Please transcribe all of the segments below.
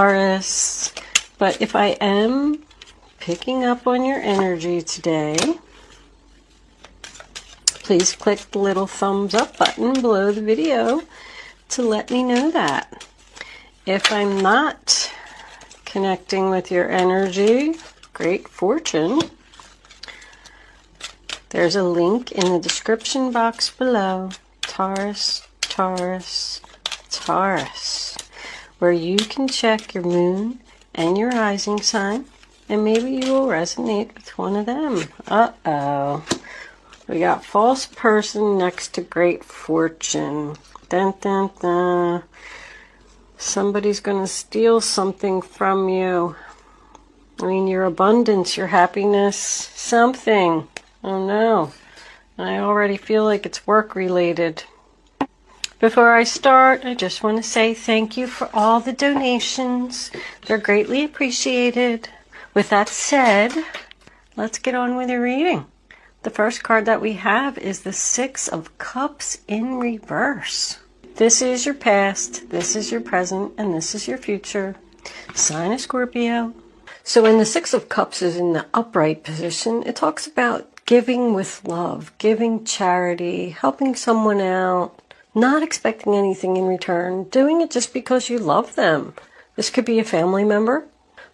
Taurus. But if I am picking up on your energy today, please click the little thumbs up button below the video to let me know that. If I'm not connecting with your energy, great fortune, there's a link in the description box below, Taurus, Taurus, Taurus, where you can check your moon and your rising sign, and maybe you will resonate with one of them. Uh-oh. We got false person next to great fortune. Dun, dun, dun. Somebody's going to steal something from you. I mean, your abundance, your happiness, something. Oh no. I already feel like it's work related. Before I start, I just want to say thank you for all the donations. They're greatly appreciated. With that said, let's get on with the reading. The first card that we have is the Six of Cups in reverse. This is your past, this is your present, and this is your future. Sign of Scorpio. So when the Six of Cups is in the upright position, it talks about giving with love, giving charity, helping someone out, not expecting anything in return, doing it just because you love them. This could be a family member,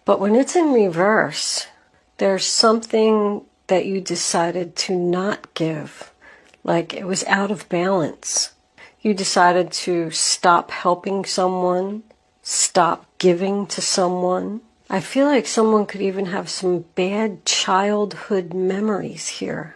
but when it's in reverse, there's something that you decided to not give, like it was out of balance. You decided to stop helping someone, stop giving to someone. I feel like someone could even have some bad childhood memories here,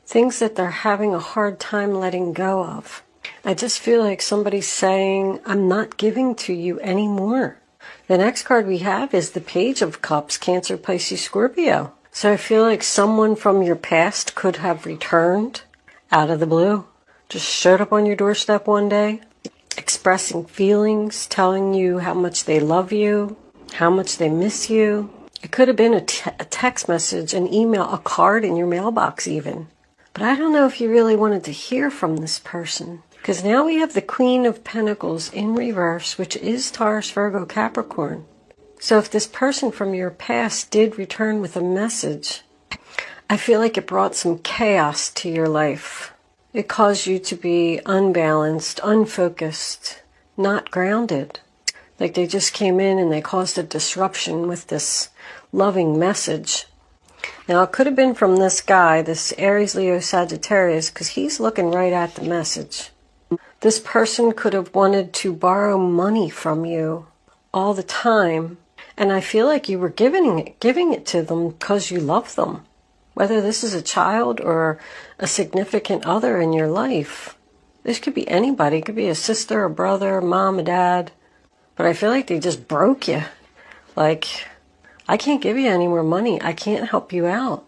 things that they're having a hard time letting go of. I just feel like somebody's saying, I'm not giving to you anymore. The next card we have is the Page of Cups, Cancer, Pisces, Scorpio. So I feel like someone from your past could have returned out of the blue. Just showed up on your doorstep one day, expressing feelings, telling you how much they love you, how much they miss you. It could have been a text message, an email, a card in your mailbox even. But I don't know if you really wanted to hear from this person. Because now we have the Queen of Pentacles in reverse, which is Taurus, Virgo, Capricorn. So if this person from your past did return with a message, I feel like it brought some chaos to your life. It caused you to be unbalanced, unfocused, not grounded. Like they just came in and they caused a disruption with this loving message. Now it could have been from this guy, this Aries, Leo, Sagittarius, because he's looking right at the message. This person could have wanted to borrow money from you all the time, and I feel like you were giving it to them because you love them. Whether this is a child or a significant other in your life. This could be anybody. It could be a sister, a brother, a mom, a dad. But I feel like they just broke you. Like, I can't give you any more money. I can't help you out.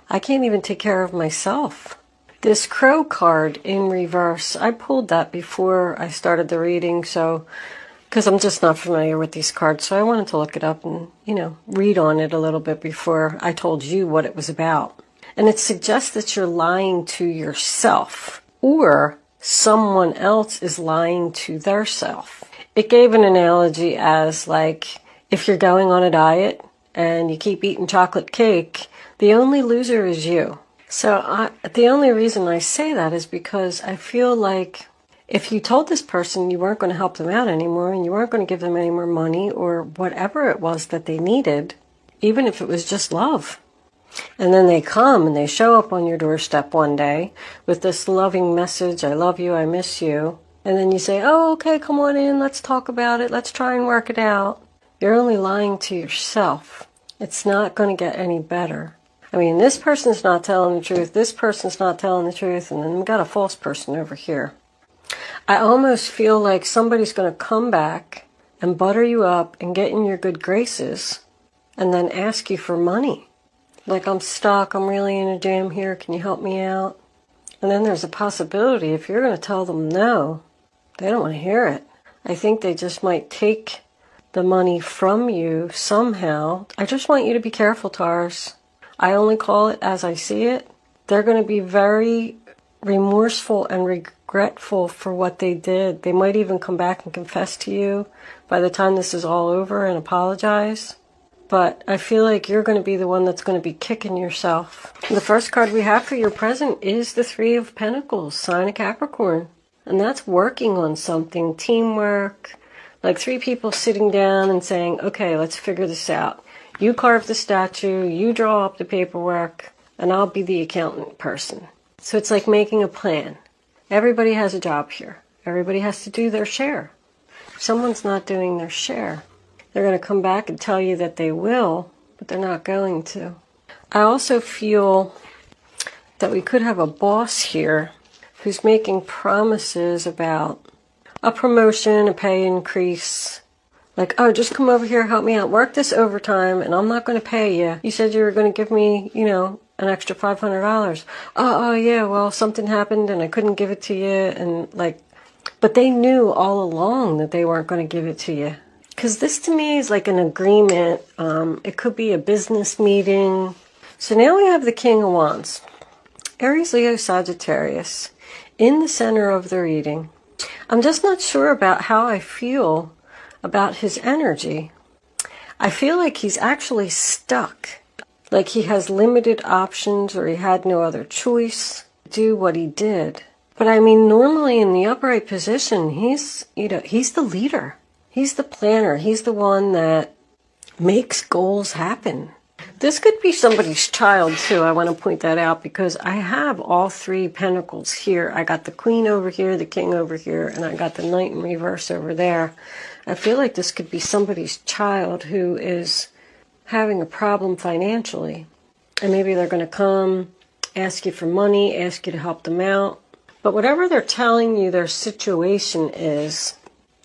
I can't even take care of myself. This Crow card in reverse, I pulled that before I started the reading, so because I'm just not familiar with these cards, so I wanted to look it up and, read on it a little bit before I told you what it was about. And it suggests that you're lying to yourself, or someone else is lying to their self. It gave an analogy as like, if you're going on a diet and you keep eating chocolate cake, the only loser is you. So the only reason I say that is because I feel like if you told this person you weren't going to help them out anymore and you weren't going to give them any more money or whatever it was that they needed, even if it was just love, and then they come and they show up on your doorstep one day with this loving message, I love you, I miss you, and then you say, oh, okay, come on in, let's talk about it, let's try and work it out. You're only lying to yourself. It's not going to get any better. I mean, this person's not telling the truth, this person's not telling the truth, and then we've got a false person over here. I almost feel like somebody's going to come back and butter you up and get in your good graces and then ask you for money. Like, I'm stuck, I'm really in a jam here, can you help me out? And then there's a possibility if you're going to tell them no, they don't want to hear it. I think they just might take the money from you somehow. I just want you to be careful, Taurus. I only call it as I see it. They're going to be very remorseful and regretful for what they did. They might even come back and confess to you by the time this is all over and apologize. But I feel like you're going to be the one that's going to be kicking yourself. The first card we have for your present is the Three of Pentacles, sign of Capricorn. And that's working on something, teamwork, like three people sitting down and saying, okay, let's figure this out. You carve the statue, you draw up the paperwork, and I'll be the accountant person. So it's like making a plan. Everybody has a job here. Everybody has to do their share. If someone's not doing their share, they're going to come back and tell you that they will, but they're not going to. I also feel that we could have a boss here who's making promises about a promotion, a pay increase. Like, oh, just come over here, help me out, work this overtime, and I'm not going to pay you. You said you were going to give me, an extra $500. Oh, yeah, well, something happened and I couldn't give it to you. And but they knew all along that they weren't going to give it to you. Because this to me is like an agreement. It could be a business meeting. So now we have the King of Wands. Aries, Leo, Sagittarius in the center of the reading. I'm just not sure about how I feel about his energy. I feel like he's actually stuck. Like he has limited options or he had no other choice to do what he did. But I mean, normally in the upright position, he's the leader. He's the planner. He's the one that makes goals happen. This could be somebody's child too. I want to point that out because I have all three pentacles here. I got the Queen over here, the King over here, and I got the Knight in reverse over there. I feel like this could be somebody's child who is having a problem financially. And maybe they're going to come, ask you for money, ask you to help them out. But whatever they're telling you their situation is,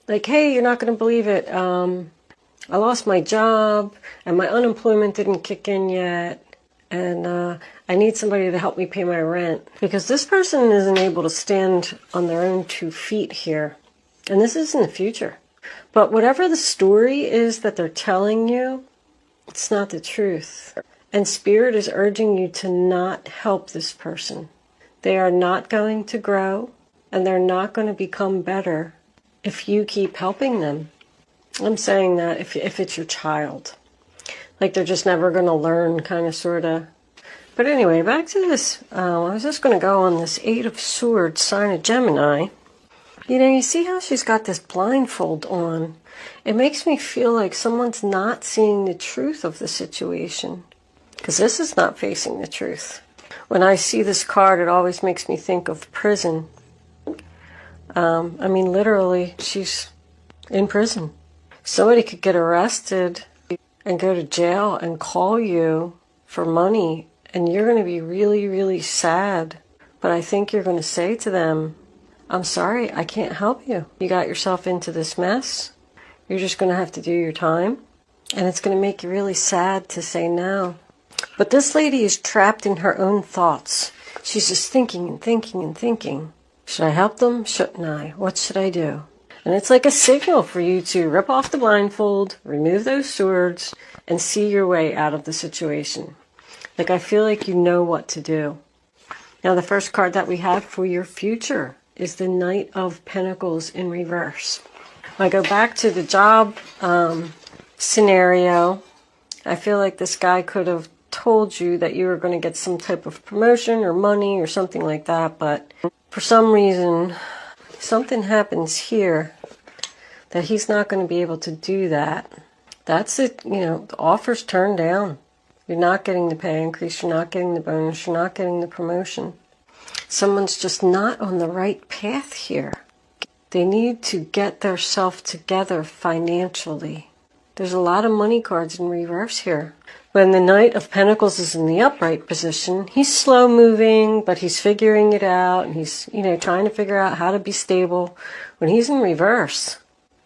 like, hey, you're not going to believe it. I lost my job and my unemployment didn't kick in yet. And I need somebody to help me pay my rent. Because this person isn't able to stand on their own 2 feet here. And this is in the future. But whatever the story is that they're telling you, it's not the truth. And Spirit is urging you to not help this person. They are not going to grow, and they're not going to become better if you keep helping them. I'm saying that if it's your child. Like they're just never going to learn, kind of, sort of. But anyway, back to this. I was just going to go on this 8 of Swords, sign of Gemini. You see how she's got this blindfold on? It makes me feel like someone's not seeing the truth of the situation. Because this is not facing the truth. When I see this card, it always makes me think of prison. I mean, literally, she's in prison. Somebody could get arrested and go to jail and call you for money. And you're going to be really, really sad. But I think you're going to say to them, I'm sorry, I can't help you. You got yourself into this mess. You're just going to have to do your time. And it's going to make you really sad to say no. But this lady is trapped in her own thoughts. She's just thinking and thinking and thinking. Should I help them? Shouldn't I? What should I do? And it's like a signal for you to rip off the blindfold, remove those swords, and see your way out of the situation. Like I feel like you know what to do. Now the first card that we have for your future is the Knight of Pentacles in reverse. I go back to the job scenario. I feel like this guy could have told you that you were going to get some type of promotion or money or something like that, but for some reason something happens here that he's not going to be able to do that. That's it. The offer's turned down. You're not getting the pay increase, you're not getting the bonus, you're not getting the promotion. Someone's just not on the right path here. They need to get their self together financially. There's a lot of money cards in reverse here. When the Knight of Pentacles is in the upright position, he's slow moving, but he's figuring it out, and he's, trying to figure out how to be stable. When he's in reverse,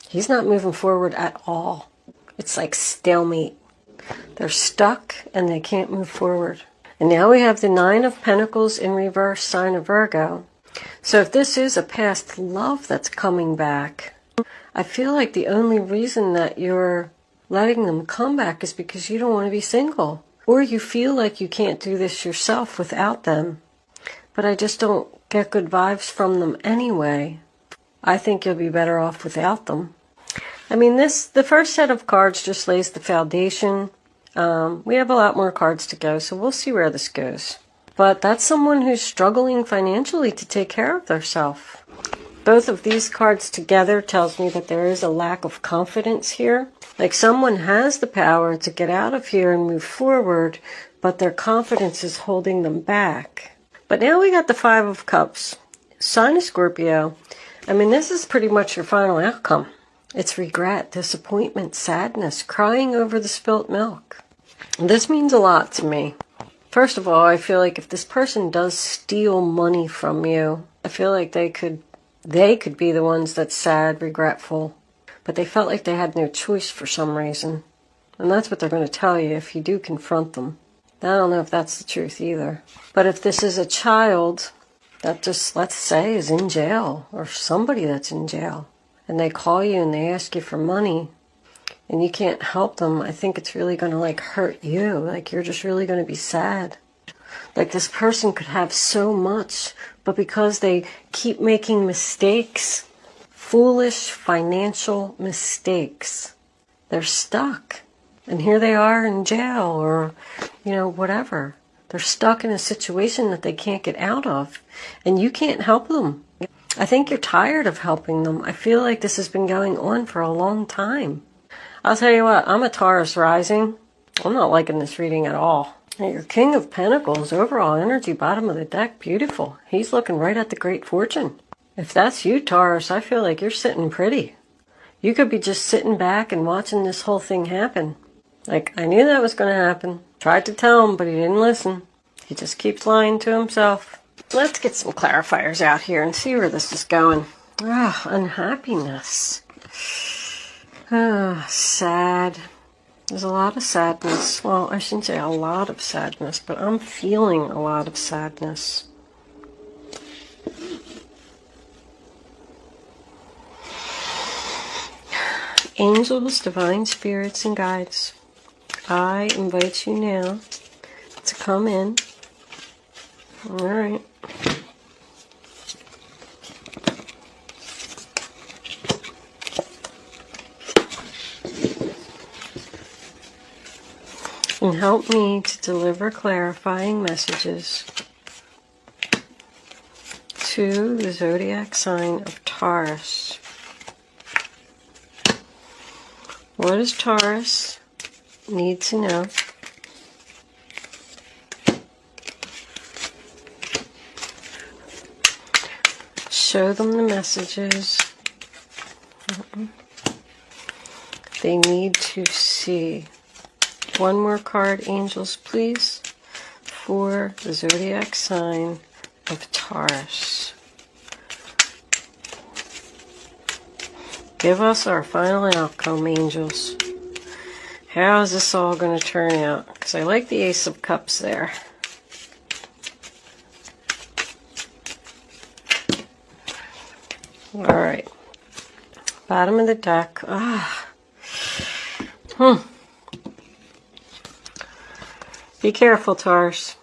he's not moving forward at all. It's like stalemate. They're stuck and they can't move forward. And now we have the 9 of Pentacles in reverse, sign of Virgo. So if this is a past love that's coming back, I feel like the only reason that you're letting them come back is because you don't want to be single. Or you feel like you can't do this yourself without them. but I just don't get good vibes from them anyway. I think you'll be better off without them. I mean, the first set of cards just lays the foundation. We have a lot more cards to go, so we'll see where this goes. But that's someone who's struggling financially to take care of themselves. Both of these cards together tells me that there is a lack of confidence here. Like someone has the power to get out of here and move forward, but their confidence is holding them back. But now we got the Five of Cups. Sign of Scorpio. I mean, this is pretty much your final outcome. It's regret, disappointment, sadness, crying over the spilt milk. This means a lot to me. First of all, I feel like if this person does steal money from you, I feel like they could be the ones that's sad, regretful, but they felt like they had no choice for some reason. And that's what they're going to tell you if you do confront them. I don't know if that's the truth either. But if this is a child that just, let's say, is in jail, or somebody that's in jail, and they call you and they ask you for money, and you can't help them, I think it's really going to like hurt you. Like you're just really going to be sad. Like this person could have so much, but because they keep making mistakes, foolish financial mistakes, they're stuck. And here they are in jail or, whatever. They're stuck in a situation that they can't get out of. And you can't help them. I think you're tired of helping them. I feel like this has been going on for a long time. I'll tell you what, I'm a Taurus rising. I'm not liking this reading at all. Your King of Pentacles, overall energy, bottom of the deck, beautiful. He's looking right at the Great Fortune. If that's you, Taurus, I feel like you're sitting pretty. You could be just sitting back and watching this whole thing happen. Like, I knew that was going to happen. Tried to tell him, but he didn't listen. He just keeps lying to himself. Let's get some clarifiers out here and see where this is going. Unhappiness. Sad. There's a lot of sadness. Well, I shouldn't say a lot of sadness, but I'm feeling a lot of sadness. Angels, divine spirits, and guides, I invite you now to come in. All right. And help me to deliver clarifying messages to the zodiac sign of Taurus. What does Taurus need to know? Show them the messages they need to see. One more card, angels, please, for the zodiac sign of Taurus. Give us our final outcome, angels. How is this all going to turn out? Because I like the Ace of Cups there. All right. Bottom of the deck. Be careful, Taurus.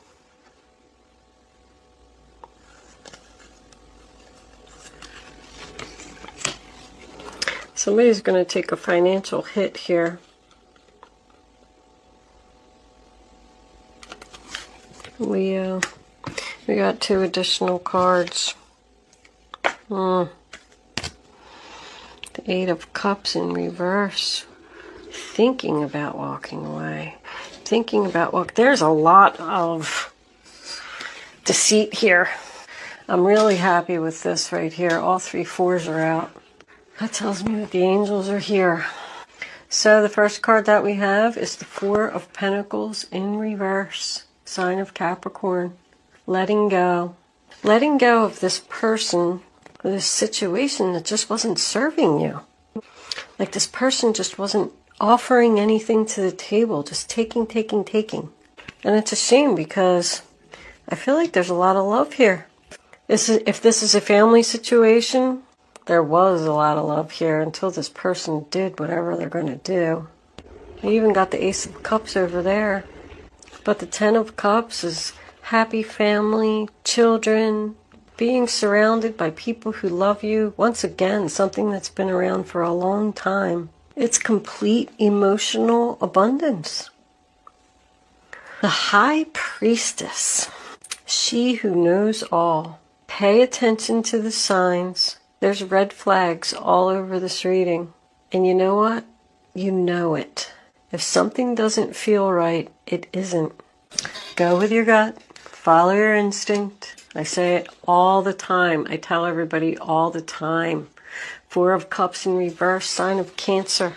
Somebody's going to take a financial hit here. We got 2 additional cards. The 8 of Cups in reverse. Thinking about walking away. Thinking about there's a lot of deceit here. I'm really happy with this right here. All 3 fours are out. That tells me that the angels are here. So the first card that we have is the 4 of Pentacles in reverse. Sign of Capricorn. Letting go. Letting go of this person, this situation that just wasn't serving you. Like this person just wasn't offering anything to the table. Just taking. And it's a shame because I feel like there's a lot of love here. If this is a family situation, there was a lot of love here until this person did whatever they're going to do. I even got the Ace of Cups over there. But the 10 of Cups is happy family, children, being surrounded by people who love you. Once again, something that's been around for a long time. It's complete emotional abundance. The High Priestess, she who knows all. Pay attention to the signs. There's red flags all over this reading. And you know what? You know it. If something doesn't feel right, it isn't. Go with your gut. Follow your instinct. I say it all the time. I tell everybody all the time. 4 of Cups in reverse, sign of Cancer.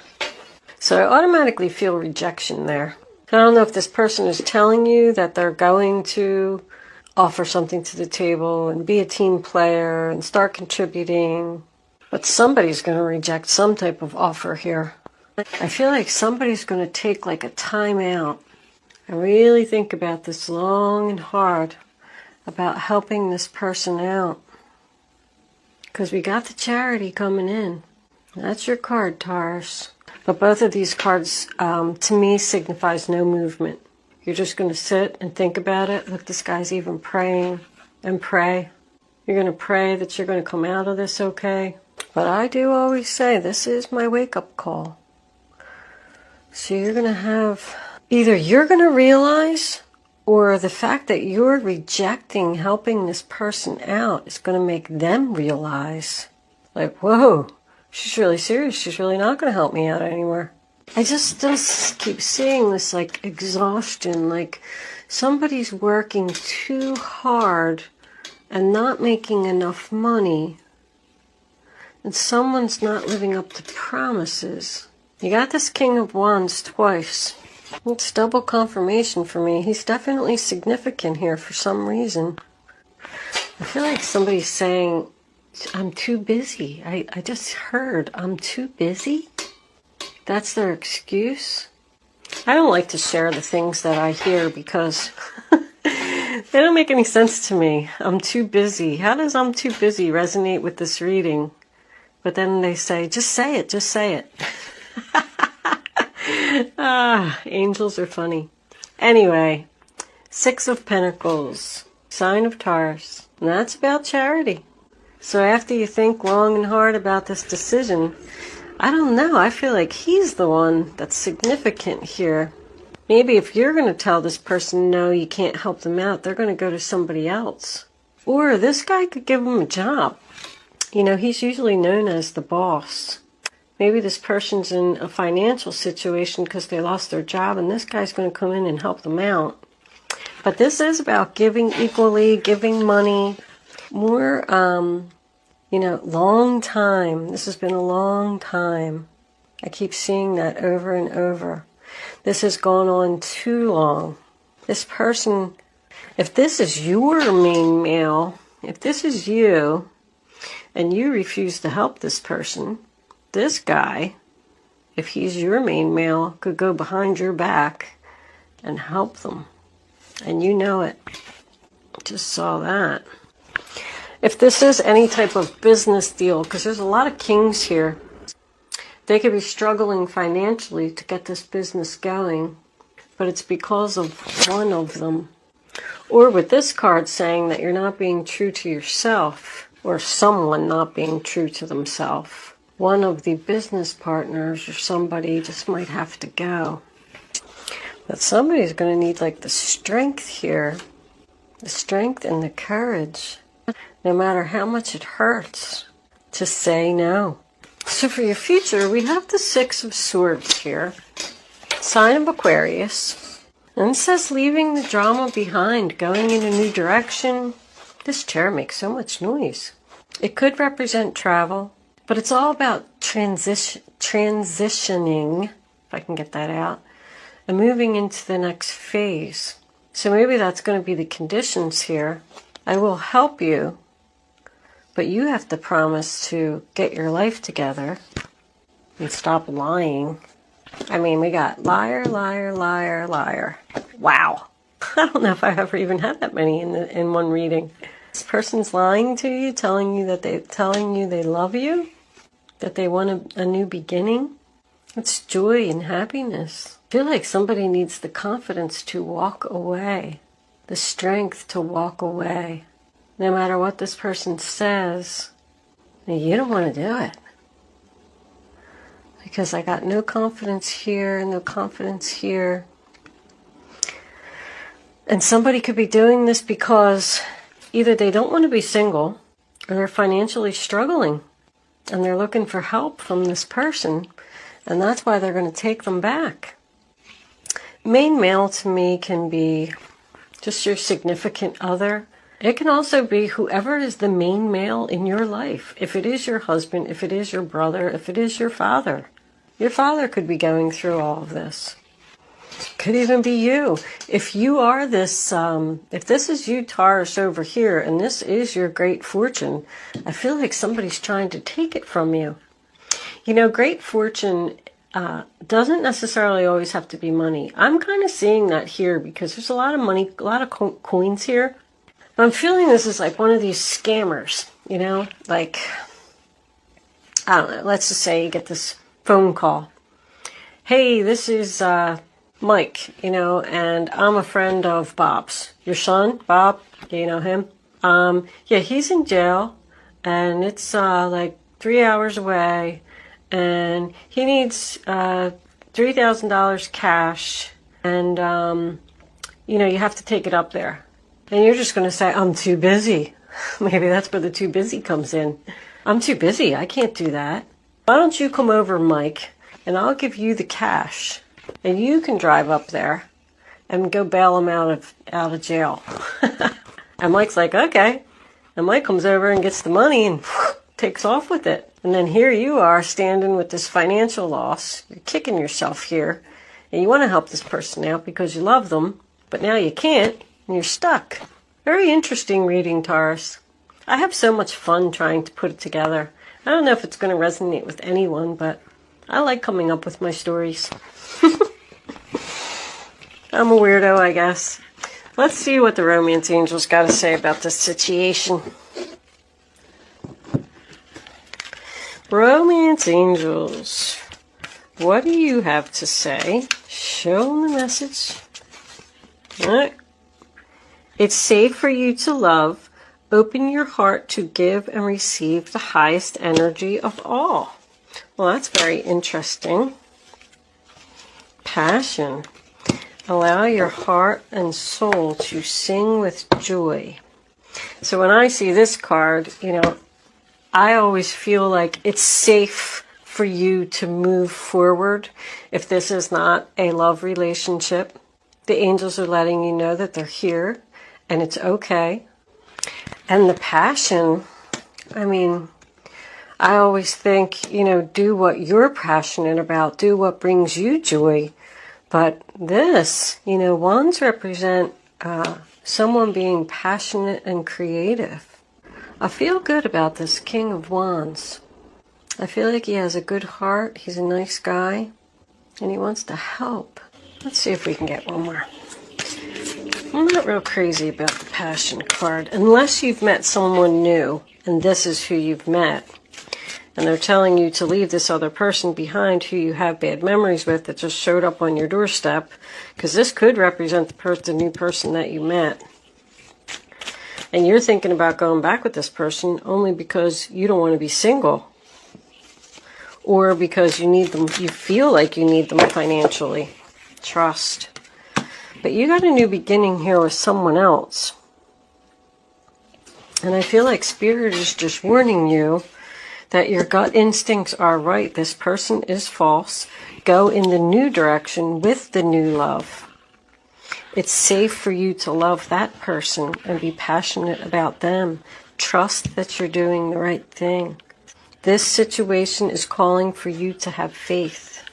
So I automatically feel rejection there. I don't know if this person is telling you that they're going to offer something to the table and be a team player and start contributing, but somebody's going to reject some type of offer here. I feel like somebody's going to take like a time out and really think about this long and hard about helping this person out. Because we got the Charity coming in. That's your card, Taurus. But both of these cards, to me, signifies no movement. You're just going to sit and think about it. Look, this guy's even praying and pray. You're going to pray that you're going to come out of this okay. But I do always say, this is my wake-up call. So you're going to have, either you're going to realize, or the fact that you're rejecting helping this person out is going to make them realize, like, whoa, she's really serious. She's really not going to help me out anymore. I just keep seeing this like exhaustion, like somebody's working too hard and not making enough money, and someone's not living up to promises. You got this King of Wands twice. It's double confirmation for me. He's definitely significant here for some reason. I feel like somebody's saying, I'm too busy. I just heard, I'm too busy. That's their excuse. I don't like to share the things that I hear because they don't make any sense to me. I'm too busy. How does I'm too busy resonate with this reading? But then they say, just say it, just say it. Angels are funny. Anyway, 6 of Pentacles, sign of Taurus. And that's about charity. So after you think long and hard about this decision, I don't know, I feel like he's the one that's significant here. Maybe if you're going to tell this person, no, you can't help them out, they're going to go to somebody else. Or this guy could give them a job. You know, he's usually known as the boss. Maybe this person's in a financial situation because they lost their job, and this guy's going to come in and help them out. But this is about giving equally, giving money. More, you know, long time. This has been a long time. I keep seeing that over and over. This has gone on too long. This person, if this is your main male, if this is you, and you refuse to help this person, this guy, if he's your main male, could go behind your back and help them. And you know it. Just saw that. If this is any type of business deal, because there's a lot of kings here, they could be struggling financially to get this business going, but it's because of one of them. Or with this card saying that you're not being true to yourself, or someone not being true to themselves. One of the business partners or somebody just might have to go. But somebody's going to need like the strength here, the strength and the courage, no matter how much it hurts, to say no. So for your future, we have the 6 of Swords here, sign of Aquarius. And it says leaving the drama behind, going in a new direction. This chair makes so much noise. It could represent travel, but it's all about transitioning, if I can get that out, and moving into the next phase. So maybe that's going to be the conditions here. I will help you, but you have to promise to get your life together and stop lying. I mean, we got liar, liar, liar, liar. Wow. I don't know if I ever even had that many in one reading. This person's lying to you, telling you they love you, that they want a new beginning. It's joy and happiness. I feel like somebody needs the confidence to walk away. the strength to walk away. No matter what this person says, you don't want to do it. Because I got no confidence here, no confidence here. And somebody could be doing this because either they don't want to be single or they're financially struggling and they're looking for help from this person, and that's why they're going to take them back. Main male to me can be just your significant other. It can also be whoever is the main male in your life. If it is your husband, if it is your brother, if it is your father. Your father could be going through all of this. Could even be you. If you are this, if this is you, Taurus, over here, and this is your great fortune, I feel like somebody's trying to take it from you. You know, great fortune doesn't necessarily always have to be money. I'm kind of seeing that here because there's a lot of money, a lot of coins here. But I'm feeling this is like one of these scammers, you know, like, I don't know, let's just say you get this phone call. Hey, this is Mike, you know, and I'm a friend of Bob's. Your son, Bob, do you know him? Yeah, he's in jail, and it's like 3 hours away, and he needs $3,000 cash, and, you know, you have to take it up there. And you're just going to say, I'm too busy. Maybe that's where the too busy comes in. I'm too busy. I can't do that. Why don't you come over, Mike, and I'll give you the cash, and you can drive up there and go bail him out of jail. And Mike's like, okay. And Mike comes over and gets the money and takes off with it. And then here you are standing with this financial loss. You're kicking yourself here. And you want to help this person out because you love them, but now you can't, and you're stuck. Very interesting reading, Taurus. I have so much fun trying to put it together. I don't know if it's going to resonate with anyone, but I like coming up with my stories. I'm a weirdo, I guess. Let's see what the romance angels got to say about this situation. Romance angels, what do you have to say? Show them the message. All right. It's safe for you to love. Open your heart to give and receive the highest energy of all. Well, that's very interesting. Passion. Allow your heart and soul to sing with joy. So when I see this card, you know, I always feel like it's safe for you to move forward if this is not a love relationship. The angels are letting you know that they're here and it's okay. And the passion, I mean, I always think, you know, do what you're passionate about, do what brings you joy. But this, you know, wands represent someone being passionate and creative. I feel good about this King of Wands. I feel like he has a good heart, he's a nice guy, and he wants to help. Let's see if we can get one more. I'm not real crazy about the passion card, unless you've met someone new, and this is who you've met. And they're telling you to leave this other person behind who you have bad memories with that just showed up on your doorstep, because this could represent the new person that you met. And you're thinking about going back with this person only because you don't want to be single. Or because you need them, you feel like you need them financially. Trust. But you got a new beginning here with someone else. And I feel like Spirit is just warning you that your gut instincts are right. This person is false. Go in the new direction with the new love. It's safe for you to love that person and be passionate about them. Trust that you're doing the right thing. This situation is calling for you to have faith.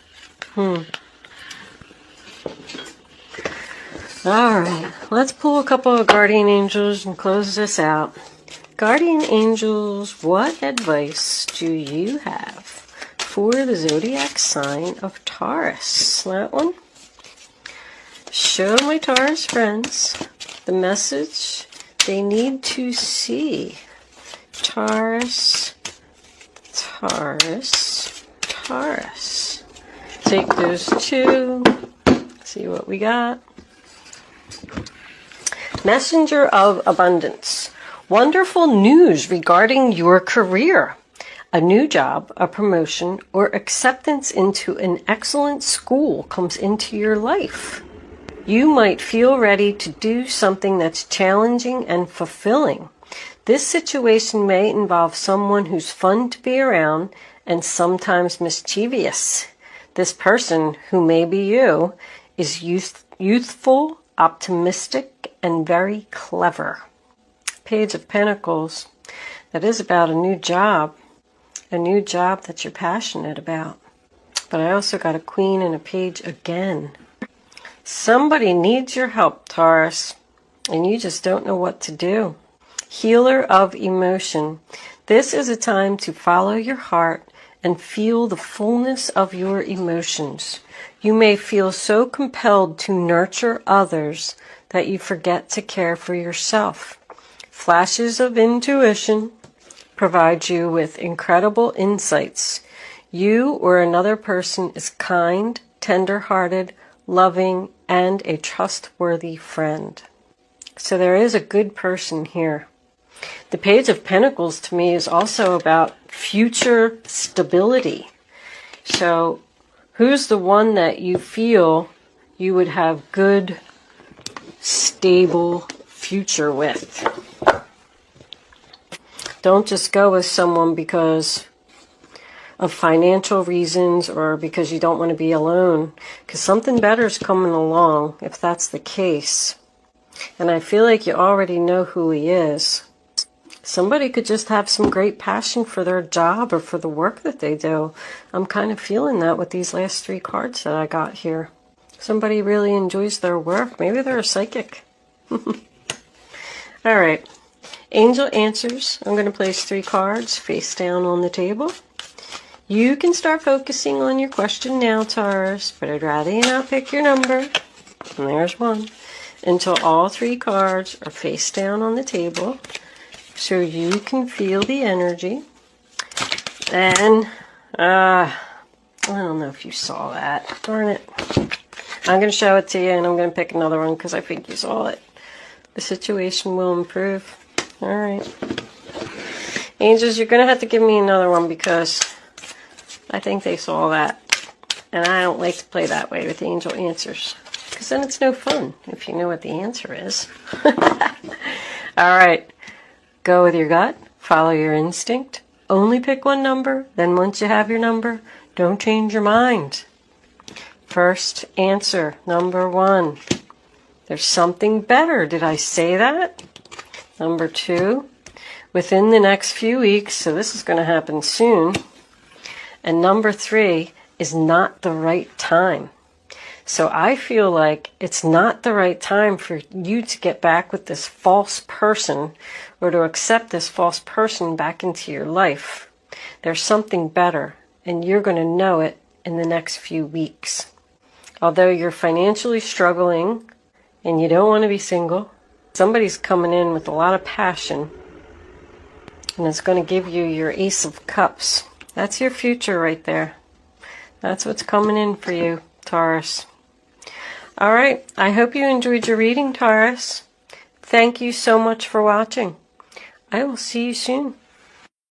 Alright, let's pull a couple of guardian angels and close this out. Guardian angels, what advice do you have for the zodiac sign of Taurus? That one. Show my Taurus friends the message they need to see. Taurus, Taurus, Taurus. Take those two. See what we got. Messenger of abundance. Wonderful news regarding your career. A new job, a promotion, or acceptance into an excellent school comes into your life. You might feel ready to do something that's challenging and fulfilling. This situation may involve someone who's fun to be around and sometimes mischievous. This person, who may be you, is youthful, optimistic, and very clever. Page of Pentacles. That is about a new job that you're passionate about. But I also got a Queen and a Page again. Somebody needs your help, Taurus, and you just don't know what to do. Healer of emotion. This is a time to follow your heart and feel the fullness of your emotions. You may feel so compelled to nurture others that you forget to care for yourself. Flashes of intuition provide you with incredible insights. You or another person is kind, tender-hearted, loving, and a trustworthy friend. So there is a good person here. The Page of Pentacles to me is also about future stability. So who's the one that you feel you would have good, stable future with? Don't just go with someone because of financial reasons or because you don't want to be alone, because something better is coming along if that's the case. And I feel like you already know who he is. Somebody could just have some great passion for their job or for the work that they do. I'm kind of feeling that with these last 3 cards that I got here. Somebody really enjoys their work. Maybe they're a psychic. All right. Angel answers. I'm going to place 3 cards face down on the table. You can start focusing on your question now, Taurus, but I'd rather you not pick your number. And there's one. Until all 3 cards are face down on the table, so you can feel the energy. And, I don't know if you saw that. Darn it. I'm going to show it to you, and I'm going to pick another one because I think you saw it. The situation will improve. All right. Angels, you're going to have to give me another one because I think they saw that. And I don't like to play that way with angel answers, because then it's no fun if you know what the answer is. All right. Go with your gut. Follow your instinct. Only pick one number. Then once you have your number, don't change your mind. First answer, number 1. There's something better. Did I say that? Number 2, within the next few weeks, so this is going to happen soon. And number 3 is not the right time. So I feel like it's not the right time for you to get back with this false person or to accept this false person back into your life. There's something better, and you're going to know it in the next few weeks. Although you're financially struggling and you don't want to be single, somebody's coming in with a lot of passion, and it's going to give you your Ace of Cups. That's your future right there. That's what's coming in for you, Taurus. All right. I hope you enjoyed your reading, Taurus. Thank you so much for watching. I will see you soon.